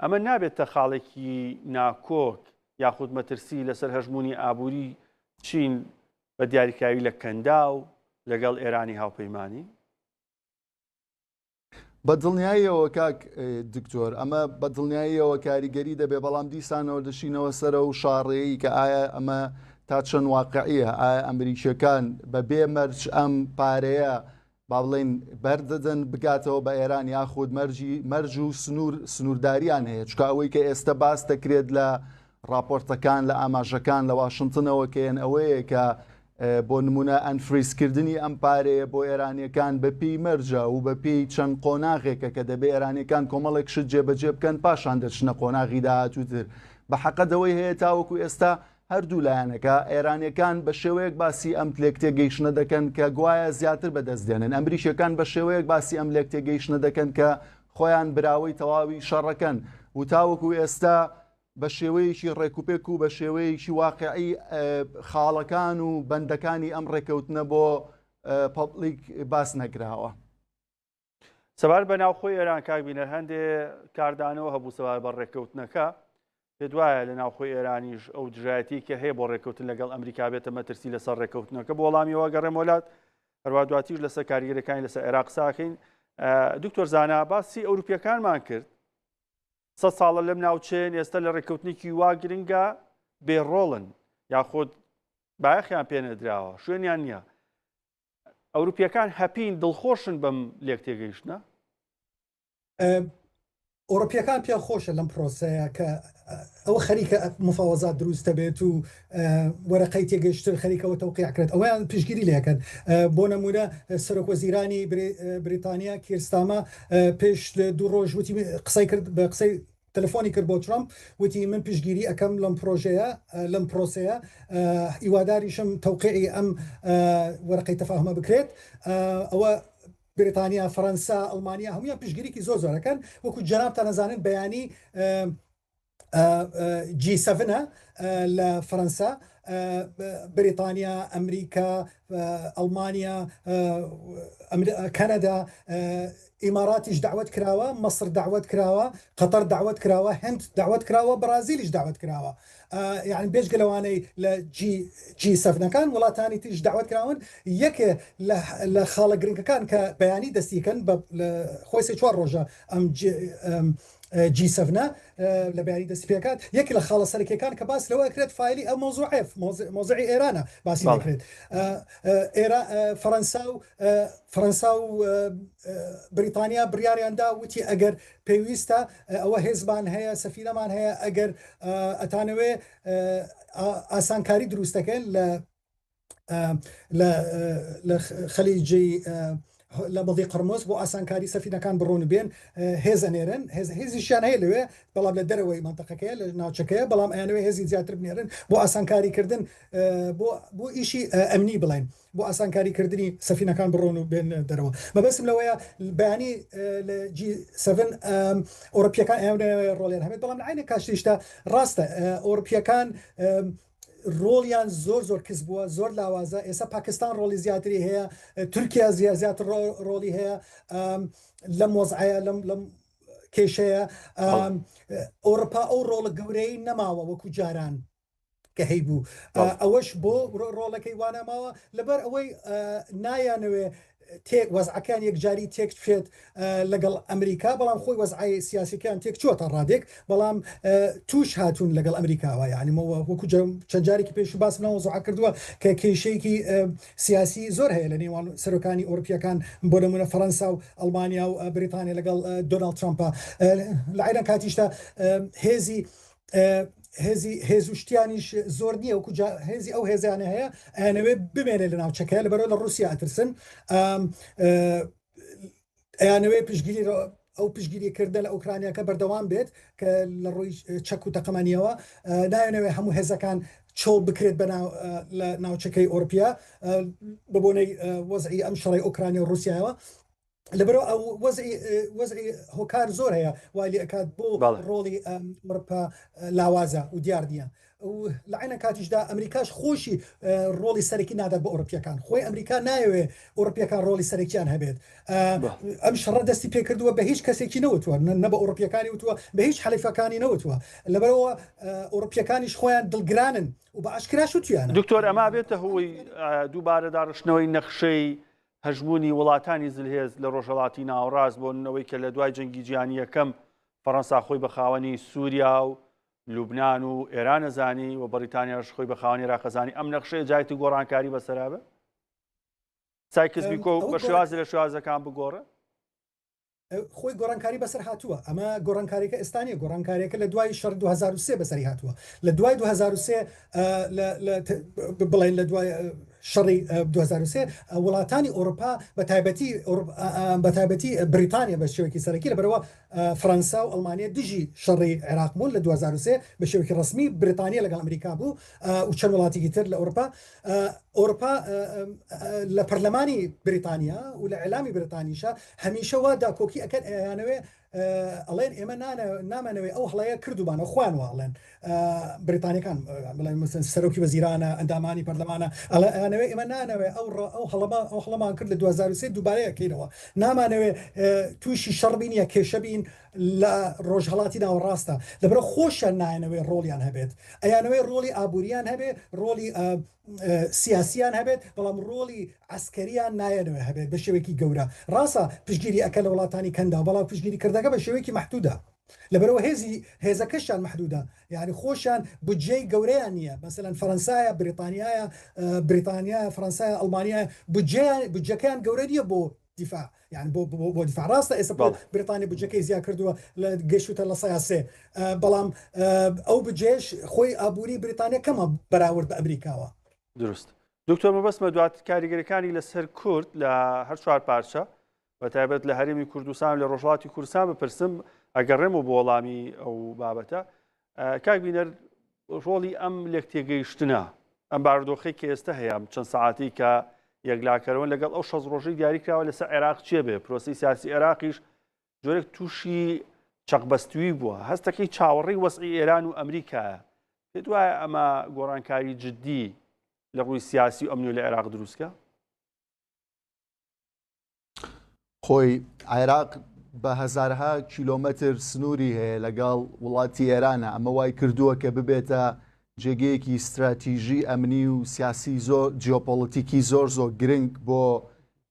ئەمە نابێتە خاڵێکی ناکۆک یاخود مەترسی لەسەر هەژمونی ئابووری چین بە دیاریکراوی لە کەندا و لەگەڵ ئێرانی هاوپەیمانی؟ بە دڵنیاییەوە کاک دکتۆر، ئەمە بە دڵنیاییەوە کاریگەری دەبێ، بەڵام دیسانەوە دەشینەوە سەرە و شاڕێیی کە ئایا ئەمە تا چەند واقعیە، ئایا ئەمریکیەکان بە بێ مەرج ئەم پارەیە با بڵێن بەردەدەن بگاتەوە بە ئێران یاخود مەرج و سنوورداریان هەیە. چکە ئەوەی کە ئێستا باس دەکرێت لە راپۆرتەکان لە ئاماژەکان لە واشنگتنەوە کەیان ئەوەیە کە بۆ نمونە ئەنفریزکردنی ئەم پارەیە بۆ ئێرانیەکان بە پێی مەرجە و بە پێی چەند قۆناغێکە کە دەبێ ئێرانیەکان کۆمەڵێک شت جێبەجێ بکەن پاشان دەچنە قۆناغی داهاتووتر. بە حەقەدەوەی هەیە تاوەکو ئێستا هەردوو لایەنەکە ئێرانیەکان بە شێوەیەک باسی ئەم لێکتێگەیشتنە دەکەن کە گوایە زیاتر بەدەستدێنن، ئەمریکیەکان بە شێوەیەک باسی ئەم لێکتێگەیشتنە دەکەن کە خۆیان براوەی تەواوی شەڕەکەن و تاوەکو ئێستا بە شێوەیەکی ڕێکوپێک و بە شێوەیەکی واقعی خاڵەکان و بەندەکانی ئەم ڕێکەوتنە بۆ پەبلیک باس نەکراوە. سەبار بە ناوخۆی ئێران کاکبینەر هەندێ کاردانەوە هەبوو سەبار بە ڕێکەوتنەکە، پێ دوایە لە ناوخۆی ئێرانیش ئەو دژایەتی کە هەیە بۆ ڕێکەوتن لەگەڵ ئەمریکا بێتە مەترسی لەسەر ڕێکەوتنەکە بۆ وەڵامیەوە گەڕێم وڵات هەروە دواتیش لەسەر کاریگەریەکانی لەسەر عێراق ساکەین. دکتۆر زانا باسی ئەوروپیەکانمان کرد 100 ساڵە لەم ناوچێن ئێستا لە ڕێکەوتنێکی وا گرنگە بێڕۆڵن یاخود بایەخیان پێ نەدراوە شوێنیان نییە. ئەوروپیەکان هەپین دڵخۆشن بەم لێکتێگەیشتنە؟ ئۆڕۆپیەکان پێ خۆشە لەم پرۆسەیە کە ئەوە خەریکە مفاوەزات دروستە بێت و وەرەقەی تێگەیشتن خەریکەوە تەوقیع ئەویان پشگیری لێکەن. بۆ نمونە سەرۆکوەزیرانی بریتانیا کیرستاما پێش 2 ڕۆژ وتی قسەی کرد بە قسەی تەلەفۆنی کرد بۆ ترامپ، وتی من پشگیری ئەەکەم لەم پرۆژەیە لەم پرۆسەیە هیواداریشم تەوقیعی ئەم وەرەقەی تەفاهمە بکرێت. ئەوە بریتانیا، فەرەنسا، ئەڵمانیا هەمویان پشگیریکی زۆر زۆرەکەن، وەکو جەنابتان نەزانن بەیانی جي 7 لفرنسا، بريطانيا، امريكا، المانيا، كندا، اماراتیش دعوت کراوە، مصر دعوت کراوە، قەتەر دعوت کراوە، هەند دعوت کراوە، برازیلیش دعوت کراوە. يعني بێژ گەلەوانەی لە جی 7 وڵاتانی تریش دعوت کراون. یەکێ لە خاڵە گرنگەکان کە بەیانی دەستیکەن بە خۆی سێ چوار ڕۆژە ئەم جی 7 لە بەیانی دەستی پێکات. یەکی لە خاڵە سەرەکیەکان کە باس لەوە کرێت فایلی ئەو مۆزوعی ئێرانە باسی دەکرێت. فەرەنسا و بریتانیا بڕیاریاندا وتی ئەگەر پێویستە ئەوە هێزمان هەیە، سەفینەمان هەیە، ئەگەر ئەتانەوێ ئاسانکاری دروستەکەن لە خەلیجی لە بەڵی قرمز بۆ ئاسانکاری سەفینەکان بڕۆن بێن، هێزەنێرن، هێزیشیان هەیە لەوێ، بەڵام لە دەرەوەی منتەقەکەیە لە ناوچەکەیە، بەڵام ئەیانەوێ هێزی زیاتر بنێرن بۆ ئاسانکاریکردن، بۆ ئیشی ئەمنی بڵێن، بۆ ئاسانکاریکردنی سەفینەکان بڕۆن و بێن دەرەوە. مەبەستم لەوەیە بەیانی لە جی 7 ئەوروپیەکان ئەیانەوێ ڕۆڵیان هەبێت، بەڵام لە عینە کاتیشدا ڕاستە ئەوروپیەکان ڕۆڵیان زۆر کەس بووە، زۆر لاوازە. ئێستا پاکستان ڕۆڵی زیاتری هەیە، تورکیا زیاتر ڕۆڵی هەیە لەم وەزعەیە، لەم کێشەیە. ئەوروپا ئەو ڕۆڵە گەورەی نەماوە وەکو جاران کە هەی بوو. ئەوەش بۆ ڕۆڵەکەی وانەماوە لەبەر ئەوەی نایانەوێ وەزعەکان یەکجاری تێک بێت لەگەڵ ئەمریکا، بەڵام خۆی وەزعی سیاسیەکان تێک چووەتە ڕادێک، بەڵام توش هاتوون لەگەڵ ئەمریکاوە. یعنی وەکو چەند جارێکی پێش باسمەوە وەزع کردووە کە کێشەیەکی سیاسی زۆر هەیە لە نێوان سەرۆکانی ئەوروپیەکان، بۆ نمونە فەرەنسا و ئەڵمانیا و بریتانیا لەگەڵ دۆناڵد ترامپە. لە عینە کاتیشدا هێزوشتیانیش زۆر نییە، وەکو هێزی ئەو هێزانە هەیە ئەیانەوێ بمێنێ لە ناوچەکە، لەبەرەوە لە رووسیا ئەترسن، ئەیانەوێ پشگیری ئەو پشگیریکردن لە ئوکرانیاکە بەردەوام بێت کە لە ڕووی چەک و تەقەمانیەوە نایەنەوێ هەموو هێزەکان چۆڵ بکرێت لە ناوچەکەی ئۆروپیا ببوونەی وەزعی ئەم شەڕی ئوکرانیا و رووسیاەوە. لەبەرەوە ئەو وەزعی هۆکار زۆر هەیە وای لێ ئەکات بۆ ڕۆڵی ئەوروپا لاوازە و دیار نییە. لە عینە کاتیشدا ئەمریکاش خۆشی ڕۆڵی سەرەکی نادات بە ئەوروپیەکان. خۆی ئەمریکا نایەوێ ئەوروپیەکان ڕۆڵی سەرەکیان هەبێت. ئەم شەڕە دەستی پێکردووە بە هیچ کەسێکی نەوتووە، نە بە ئەوروپیەکانی وتووە، بە هیچ حەلیفەکانی نەوتووە. لەبەرەوە ئەوروپیەکانیش خۆیان دڵگرانن و بە ئاشکراش وتویانە. دکتۆر ئەما بێتە هۆی دووبارە داڕشتنەوەی نەخشەی هەژبوونی وڵاتانی زلهێز لە ڕۆژهەڵاتی ناوەڕاست بۆ نەوەی کە لە دوای جەنگی جیهانی یەکەم فەڕەنسا خۆی بە خاوەنی سووریا و لوبناان و ئێران نەزانی و بەریتانیاش خۆی بە خاوەنی عێراقەزانی، ئەم نەخشەیە جایەتی گۆڕانکاری بەسەرابە؟ سای کەسبیکۆ بە شێوازی لە شێوازەکان بگۆڕە؟ خۆی گۆڕانکاری بەسەر هاتووە. ئەمە گۆڕانکاریەکە ئێستانیە، گۆڕانکاریەکە لە دوای شەڕ 2023 بەسەری هاتووە. لە دوای 2023 بڵێن لە دوای شەڕی 2023 وڵاتانی ئەوروپا بە تایبەتی بریتانیا بە شێوەیەکی سەرەکی، لەبەرەوە فەرەنسا و ئەڵمانیا دژی شەڕی عێراق بوون لە 2023 بە شێوەیەکی ڕسمی، بریتانیا لەگەڵ ئەمریکا بوو و چەند وڵاتێکی تر لە ئەوروپا لە پەرلەمانی بریتانیا و لە ئەعلامی بریتانیشە هەمیشە وا داکۆکی ئەکەن ئەیانەوێ ئەڵێن ئێمە نامانەوەی ئەو هەڵەیە کردوبانە خوان واڵێن بریتانیەکان بڵێن سەرۆکی وەزیرانە ئەندامانی پەرلەمانە ئەڵێ ئێمە نانەوێ ئەو هەڵەمان کرد لە 2023 دووبارەیەکەینەوە، نامانەوێ تووشی شەڕبین یا کێشەبین لە ڕۆژهەڵاتی ناوەڕاستە. لەبەرە خۆشیان نایەنەوێ ڕۆڵیان هەبێت، ئەیانەوێ ڕۆڵی ئابوووریان هەبێت، ڕۆڵی سیاسیان هەبێت، بەڵام ڕۆڵی عسکەریان نایەنەوە هەبێت بە شێوەیەکی گەورە. ڕاستە پشگیری ئەکە لە وڵاتانی کەندا، بەڵام پشگیری کردەکە بە شێوەیەکی محدودە. لەبەرەوە هێزەکەشیان محدودە، یعنی خۆشیان بودجەی گەورەیان نییە. مەسەلەن فەرەنسایە، بریتانیا، فەرەنسایە، ئەڵمانیا بودجەکەیان گەورە نییە بۆ دیفاع، يعني بۆ دیفاع. ڕاستە ئێستا بریتانیا بودجەکەی زیاد کردووە لە گەشتە لە سەیاسێ، بەڵام ئەو بودجێش خۆی ئابووری بریتانیا کەمە بەراورد بە ئەمریکاوە. دروست. دکتۆر مەبەستمە دوات کاریگەریەکانی لەسەر کورد لە هەر چوار پارچە بەتایبەت لە هەرێمی کوردستان لە ڕۆژهەڵاتی کوردستان بپرسم ئەگەڕێمەوە بۆ وەڵامی ئەو بابەتە. کاک بینەر، ڕۆڵی ئەم لێک تێگەیشتنە، ئەم بارودۆخەی کە ئێستا هەیە چەند سەعاتی کە یەکلاکەرەوەن لەگەڵ ئەو 6 ڕۆژەی دیاری کراوە لەسەر عێراق چیە بێ؟ پرۆسی سیاسی عێراقیش جۆرێک تووشی چەقبەستووی بووە هەستەکەی چاوەڕێی وەسعی ئێران و ئەمریکایە پێت وایە ئەمە گۆڕانکاری جددی لە ڕووی سیاسی و ئەمنی لە عێراق دروستکە؟ خۆی عێراق بە هەزارها کیلۆمەتر سنووری هەیە لەگەڵ وڵاتی ئێرانە ئەمە وای کردووە کە ببێتە جێگەیەکی استراتیژی ئەمنی و سیاسی زۆر جیۆپۆلیتیکی زۆر گرنگ بۆ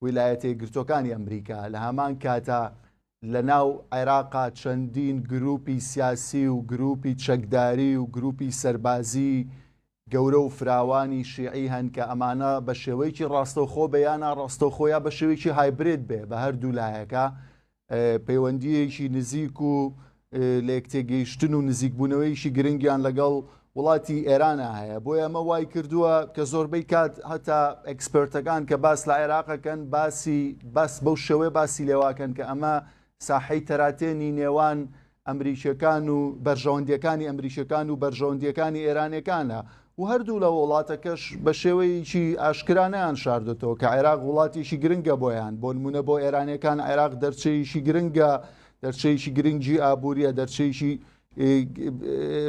ویلایەتە یەکگرتووەکانی ئەمریکا لە هەمان کاتە لە ناو عێراقا چەندین گروپی سیاسی و گروپی چەکداری و گروپی سەربازی گەورە و فراوانی شیعی هەن کە ئەمانە بە شێوەیەکی ڕاستەوخۆ بەیانە ڕاستەوخۆیە بە شێوەیەکی هایبرید بێ بە هەردوو لایەکە پەیوەندیەکی نزیک و لە یەکتێگەیشتن و نزیکبوونەوەیشی گرنگیان لەگەڵ وڵاتی ئێرانە هەیە بۆیە ئەمە وای کردووە کە زۆربەی کات هەتا ئەکسپەرتەکان کە باس لە عێراقەکەن باس بەو شێوەیە باسی لێواکەن کە ئەمە ساحەی تەراتێنی نێوان ئەمریکیەکان و بەرژەوەندیەکانی ئەمریکیەکان و بەرژەوەندیەکانی ئێرانەکانە و هەردوو لە وڵاتەکەش بە شێوەیەکی ئاشکرانەیان شاردێتەوە کە عێراق وڵاتێکی گرنگە بۆیان بۆ نمونە بۆ ئێرانەکان عێراق دەرچەیەکی گرنگە دەرچەیەکی گرنگی ئابوووریە دەرچەیەکی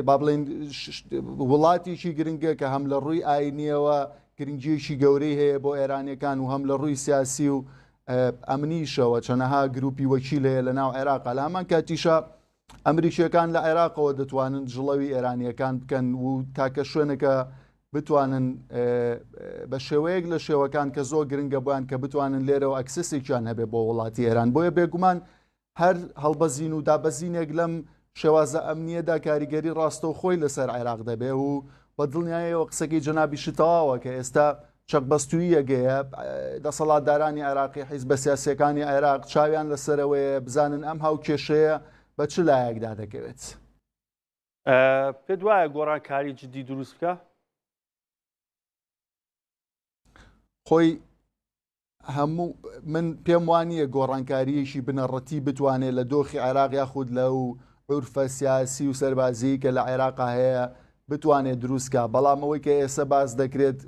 با بڵێن وڵاتێکی گرنگە کە هەم لە ڕووی ئاینیەوە گرنگیەکی گەورەی هەیە بۆ ئێرانەکان و هەم لە ڕووی سیاسی و ئەمنیشەوە چەنەها گروپی وەکیل هەیە لە ناو عێراقا لە هەمان کاتیشە ئەمریکیەکان لە عێراقەوە دەتوانن ژڵەوی ئێرانیەکان بکەن و تاکە شوێنەکە بتوانن بە شێوەیەک لە شێوەکان کە زۆر گرنگە بۆیان کە بتوانن لێرەوە ئەکسسێکیان هەبێ بۆ وڵاتی ئێران بۆیە بێگومان هەر هەڵبەزین و دابەزینێک لەم شێوازە ئەمنیەدا کاریگەری ڕاستەوخۆی لەسەر عێراق دەبێ و بە دڵنیایەوە قسەکەی جەنابیشی تەواوە کە ئێستا چەقبەستووی یەگەیە دەسەڵاتدارانی عێراقی حیزبە سیاسیەکانی عێراق چاویان لەسەرەوەیە بزانن ئەم هاوکێشەیە بە چ لایەکدا دەکەوێت پێت وایە گۆڕانکاری جددی دروست بکە؟ خۆی هەموو من پێم وانییە گۆڕانکاریەکی بنەڕەتی بتوانێت لە دۆخی عێراق یاخود لەو عورفە سیاسی و سەربازی کە لە عێراقا هەیە بتوانێت دروستکە بەڵام ئەوەی کە ئێستا باز دەکرێت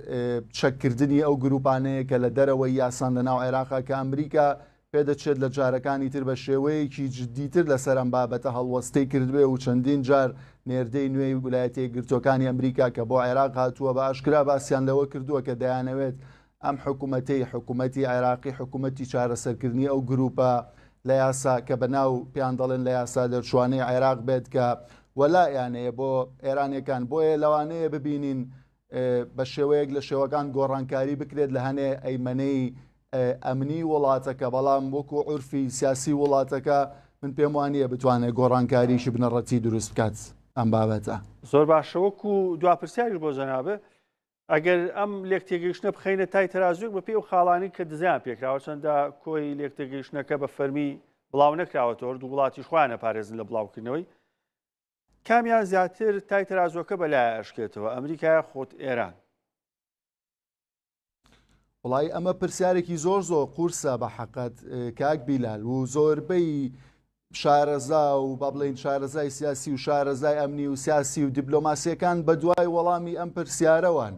چەککردنی ئەو گروپانەیە کە لە دەرەوەی یاسان لە ناو عێراقا کە ئەمریکا پێدەچێت لە جارەکانی تر بە شێوەیەکی جددیتر لەسەر ئەم بابەتە هەڵوەستەی کردبێ و چەندین جار نێردەی نوێی ویلایەتە یەکگرتووەکانی ئەمریکا کە بۆ عێراق هاتووە بە ئاشکرا باسییان لەوە کردووە کە دەیانەوێت ئەم حکوومەتی عێراقی حکوومەتی چارەسەرکردنی ئەو گروپە لە یاسا کە بەناو پیان دەڵێن لە یاسا دەرچوانەی عێراق بێت کە وەلایانەیە بۆ ئێرانەکان بۆیە لەوانەیە ببینین بە شێوەیەک لە شێوەکان گۆڕانکاری بکرێت لە هەنێ ئەیمەنەی ئەمنی وڵاتەکە بەڵام وەکو عورفی سیاسی وڵاتەکە من پێم وانییە بتوانێت گۆڕانکاریشی بنەڕەتی دروست بکات ئەم بابەتە زۆر باشە وەکو دواپرسیاریش بۆ جەنابێ ئەگەر ئەم لێکتێگەیشتنە بخەینە تای تەرازوێک بە پێی و خاڵانی کە دزیان پێکراوە چەندە کۆی لێکتێگەیشتنەکە بە فەرمی بڵاو نەکراوەتەوە دوو وڵاتی خوانە پارێزن لە بڵاوکردنەوەی کامیان زیاتر تای تەرازوەکە بەلای ئەشکێتەوە ئەمریکای خۆت ئێران وڵی ئەمە پرسیارێکی زۆر قورسە بە حەقەت کاک بیلال و زۆربەی شارەزا و با بڵێن شارەزای سیاسی و شارەزای ئەمنی و سیاسی و دیبلۆماسیەکان بە دوای وەڵامی ئەم پرسیارەوەن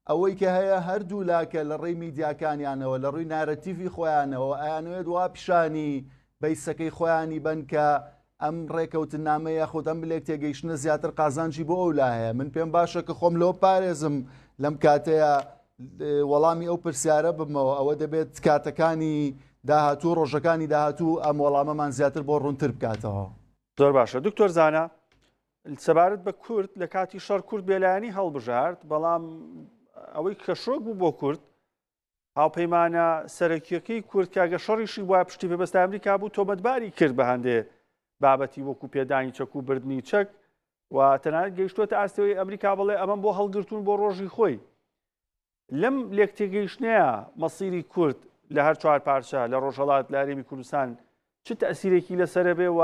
ئەوەی کە هەیە هەردوو لاکە لە ڕێی میدیاکانیانەوە لە ڕووی نارەتیڤی خۆیانەوە ئەیانوێت وا پیشانی بەیسەکەی خۆیانی بن کە ئەم ڕێکەوتن نامەیە خۆت ئەم لێک تێگەیشتنە زیاتر قازانجی بۆ ئەو لایە من پێم باشە کە خۆم لەوە پارێزم لەم کاتەیە وەڵامی ئەو پرسیارە بمەوە ئەوە دەبێت کاتەکانی داهاتوو ڕۆژەکانی داهاتوو ئەم وەڵامەمان زیاتر بۆ ڕوونتر بکاتەوە زۆر باشە دکتۆر زانە سەبارەت بە کورد لە کاتی شەڕ کورد بێلایانی هەڵبژارد بەڵام ئەوەی کە شۆک بوو بۆ کورد هاوپەیمانە سەرەکیەکەی کورد کاگە شەڕیشی وای پشتی پێبەستە ئەمریکا بوو تۆمەتباری کرد بە هەندێ بابەتی وەکو پێدانی چەک و بردننی چەک و تەنانەت گەیشتووەتە ئاستەوەی ئەمریکا بڵێ ئەمەم بۆ هەڵگرتوون بۆ ڕۆژی خۆی لەم لێکتێگەیشتنەیە مەسیری کورد لە هەر چوار پارچە لە ڕۆژهەڵات لە هەرێمی کوردستان چ تەئسیرێکی لەسەرە بێ و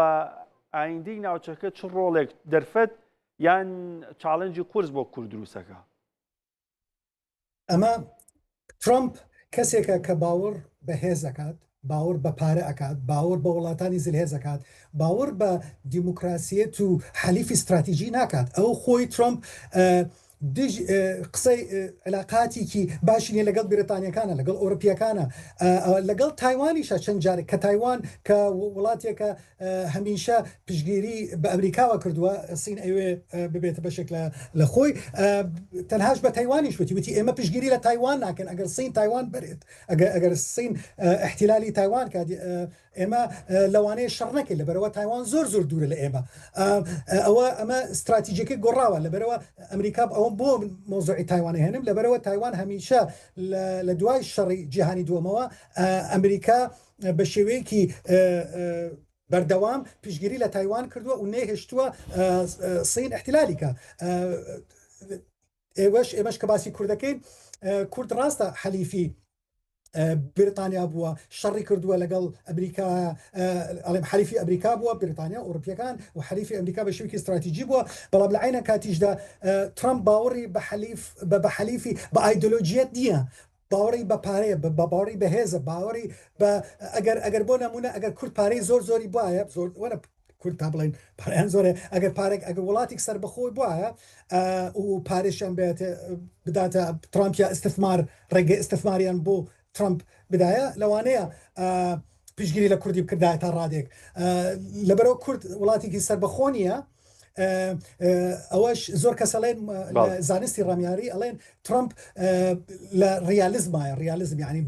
ئایندەی ناوچەکە چ ڕۆڵێک دەرفەت یان چاڵنجی قورس بۆ کورد دروستەکە ئەمە ترامپ کەسێکە کە باوەڕ بە هێزەکات باوەڕ بە پارە ئەکات باوەڕ بە وڵاتانی زلهێزەکات باوەڕ بە دیموکراسیەت و حەلیفی استراتیژی ناکات ئەو خۆی ترامپ دژ قسەی علااقاتێکی باشی نیە لەگەڵ بریتانیەکانە لەگەڵ ئۆروپیەکانە لەگەڵ تایوانیشە چەند جارێک کە تایوان کە وڵاتێکە هەمیشە پشگیری بە ئەمریکاوە کردووە سین ئەوێ ببێتە بەشێک لە خۆی تەنهاش بە تایوانیش وتی ئێمە پشگیری لە تایوان ناکەن ئەگەر سین تایوان بێت ئەگەر سین احتیلالی تایوان کات ئێمە لەوانەیە شەڕ نەکەین لەبەرەوە تایوان زۆر دوورە لە ئێمە ئەمە استراتیژیەکەی گۆڕاوە لەبەرەوە ئەمریکا ئەوە بۆ مۆزوعی تایوانی هێنم لەبەرەوە تایوان هەمیشە لە دوای شەڕی جیهانی دووەمەوە ئەمریکا بە شێوەیەکی بەردەوام پشگیری لە تایوان کردووە و نێهێشتووە سین احتیلالیکە ئێمەش کە باسی کوردەکەین کورد ڕاستە حەلیفی بریتانیا بووە شەڕی کردووە لەگەڵ ئەمریکا ئەڵێم حەلیفی ئەمریکا بووە بریتانیا ئەوروپیەکان و حەلیفی ئەمریکا بە شێوەیەکی استراتیژی بووە بەڵام لە عینە کاتیشدا ترامپ باوەڕی بە حەلیفی بە ئایدۆلۆژیەت نییە باوەڕی بە پارەیە بە باوەڕی بە هێزە باوەڕی بە ئەگەر بۆ نمونە ئەگەر کورد پارەی زۆری بواە زۆر وەرە کورد تا بڵین پارەیان زۆرە ئەگەر پارێک ئەگەر وڵاتێک سەر بەخۆی بواە و پارێشیان بداتە ترامپیا استثمار ڕێگەی استثماریان بۆ ترامپ بدایە لەوانەیە پشگیری لە کوردی بکردایە تا ڕادێک لەبەرەوە کورد وڵاتێکی سەربەخۆ نیە ئەوەش زۆر کەسەڵێن زانستی ڕامیاری ئەڵێن ترامپ لە ڕیالیزمایە ڕیالیزم یعنی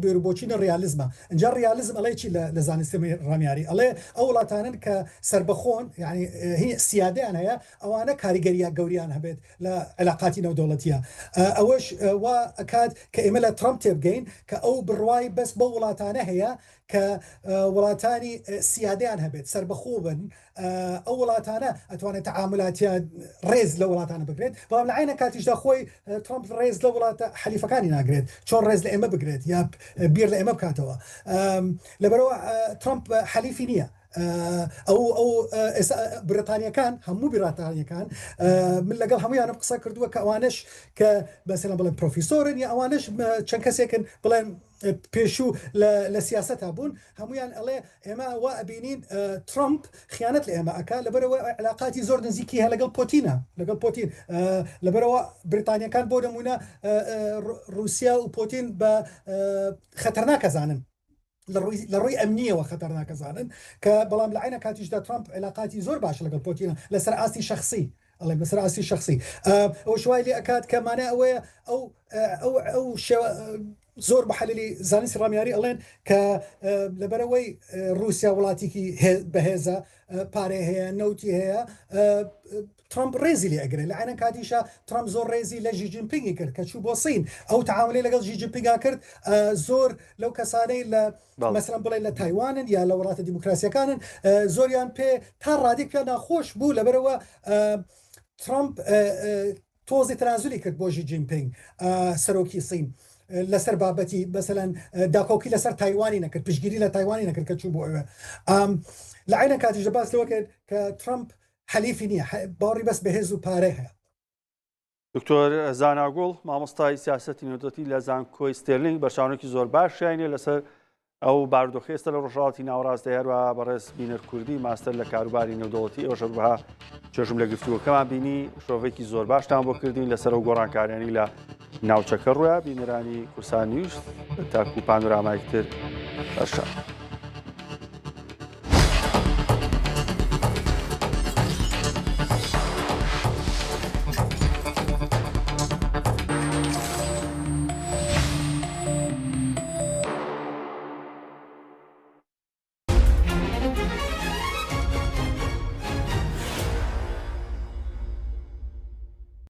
بیرروبۆچینە ڕیالیزمە اینجا ڕیالیزم ئەڵێ چی لە زانستی ڕامیاری ئەڵێ ئەو وڵاتانن کە سربەخۆن یعنی هی سیادیان هەیە ئەوانە کاریگەریە گەوریان هەبێت لە علاقاتی نەودەوڵەتیە ئەوەش وا ئەکات کە ئێمە لە ترامپ تێبگەین کە ئەو بڕوای بەس بۆ وڵاتانە هەیە کە وڵاتانی سیادیان هەبێت سربەخۆ بن ئەو وڵاتانە ئەتوانێت تعاملاتیان ڕێز لە وڵاتانە بگرێت بەڵام لە عینە کاتیشدا خۆی ترامپ ڕێز لە وڵاتە حەلیفەکانی ناگرێت چۆن ڕێز لە ئێمە بگرێت یا بیر لە ئێمە بکاتەوە لەبەرەوە ترامپ حەلیفی نییە ئەو بریتانیەکان هەموو بریتانیەکان من لەگەڵ هەمویانم قسە کردووە کە ئەوانش کە بەسەڵەن بڵێن پرۆفیسۆرن یا ئەوانش چەند کەسێکن بڵێن پێشوو لە سیاسەتا بوون هەمویان ئەڵێ ئێمە وا ئەبینین ترامپ خیانەت لە ئێمە ئەکا لەبەرەوە علاقاتی زۆر نزیکی هەیە لەگەڵ پۆتینە لەگەڵ پۆتین لەبەرەوە بریتانیەکان بۆ نمونە رووسیا و پۆتین بە خەتەرناکەزانن لە ڕووی ئەمنیەوە خەتەرناکەزانن کە بەڵام لە عینە کاتیشدا ترامپ علاقاتی زۆر باش لەگەڵ پۆتینە لەسەر ئاستی شخصی ئەڵێ بەسەر ئاستی شخصی ئەو شوای لێ ئەکات کە مانە ئەوەیە ئەو زۆر بەحەللی زانستی ڕامیاری ئەڵێن کە لەبەرەوەی رووسیا وڵاتێکی بەهێزە پارێ هەیە نەوتی هەیە ترامپ ڕێزی لێ ئەگرێت لە عینە کاتیشە ترامپ زۆر ڕێزی لە ژی جینپینگی کرد کە چوو بۆ سین ئەو تعاملی لەگەڵ ژی جینپینگا کرد زۆر لەو کەسانەی لە مەسەڵەن بڵێن لە تایوانن یا لە وڵاتە دیموکراسیەکانن زۆریان پێ تا ڕادێک پێ ناخۆش بوو لەبەرەوە ترامپ تۆزی تەنازولی کرد بۆ ژی جینپینگ سەرۆکی سین لەسەر بابەتی بەسەلەن داکۆکی لەسەر تایوانی نەکرد پشگیری لە تایوانی نەکرد کە چوو بۆ ئەوێ لە عینە کاتیش باس لەوە کرد کە ترامپ حەلیفی نییە باوەڕی بەس بەهێز و پارەی هەیە دکتۆر زاناگوڵ مامۆستای سیاسەتی نێودەوڵەتی لە زانکۆی ستێرلینگ بەشانێکی زۆر باشیانە لەسەر ئەو بارودۆخێستە لە ڕۆژهەڵاتی ناوەڕاستە هەروە بەڕێز بینەر کوردی ماستەر لە کاروباری نێودەوڵەتی ئەوەش بەها چێژم لە گفتووەکەمان بینی شۆڤێکی زۆر باشتان بۆ کردین لەسەر ئەو گۆڕانکاریانی لە ناوچەکە ڕووە بینەرانی کورسان نیوز تاکو و پانۆرامایەکتر بەشە.